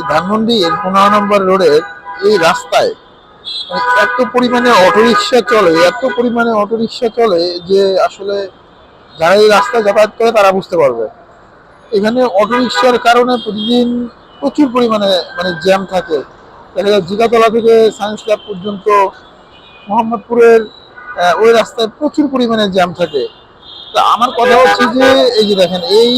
ধানমন্ডির 15 নম্বর রোডের এই রাস্তায় এত পরিমাণে অটোরিকশা চলে, এত পরিমাণে অটোরিকশা চলে যে আসলে যারা এই রাস্তায় যাতায়াত করে তারা বুঝতে পারবে। এখানে অটোরিকশার কারণে প্রতিদিন প্রচুর পরিমাণে জ্যাম থাকে। দেখা যায় জিগাতলা থেকে সায়েন্স ল্যাব পর্যন্ত মোহাম্মদপুরের ওই রাস্তায় প্রচুর পরিমাণে জ্যাম থাকে। তা আমার কথা হচ্ছে যে এই যে দেখেন এই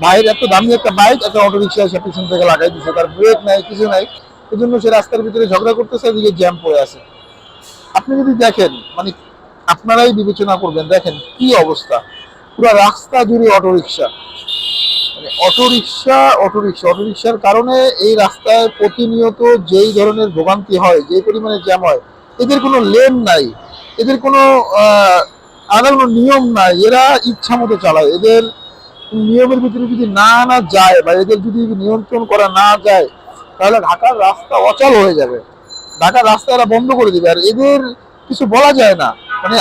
বাইক, এত দামি একটা বাইক একটা অটোরিকশা এসে পিছন থেকে লাগাই দিচ্ছে, তার ব্রেক নাই কিছু নাই, এই জন্য সে রাস্তার ভিতরে ঝগড়া করতেছে, এদিকে জ্যাম পড়ে আছে। আপনি যদি দেখেন আপনারাই বিবেচনা করবেন, দেখেন কি অবস্থা, পুরো রাস্তা জুড়ে অটোরিকশা, অটোরিকশা অটোরিকশা অটোরিকশার কারণে এই রাস্তায় প্রতিনিয়ত যেই ধরনের ভোগান্তি হয়, যে পরিমাণে জ্যাম হয়। এদের কোনো লেন নাই, এদের কোনো আলাদা কোনো নিয়ম নাই, এরা ইচ্ছা মতো চালায়। এদের নিয়মের ভিতরে যদি না আনা যায় বা এদের যদি নিয়ন্ত্রণ করা না যায়, তাহলে ঢাকার রাস্তা অচল হয়ে যাবে, ঢাকার রাস্তা এরা বন্ধ করে দিবে। আর এদের কিছু বলা যায় না,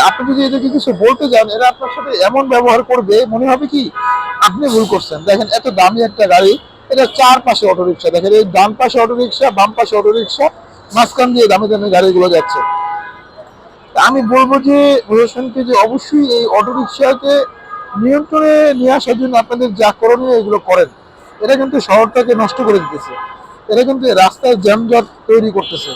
আপনি যদি এদেরকে কিছু বলতে যান, এরা আপনার সাথে এমন ব্যবহার করবে মনে হবে কি আপনি ভুল করছেন। দেখেন এত দামি একটা গাড়ি, এটা চারপাশে অটোরিকশা, দেখেন এই ডান পাশে অটোরিকশা, বাম পাশে অটোরিকশা, মাঝখান দিয়ে দামি দামি গাড়িগুলো যাচ্ছে। আমি বলবো যে প্রশাসনকে যে অবশ্যই এই অটোরিকশাকে নিয়ন্ত্রণে নিয়ে আসার জন্য আপনাদের যা করণীয় এগুলো করেন। এটা কিন্তু শহরটাকে নষ্ট করে দিতেছে, এটা কিন্তু রাস্তায় জ্যামজট তৈরি করতেছে।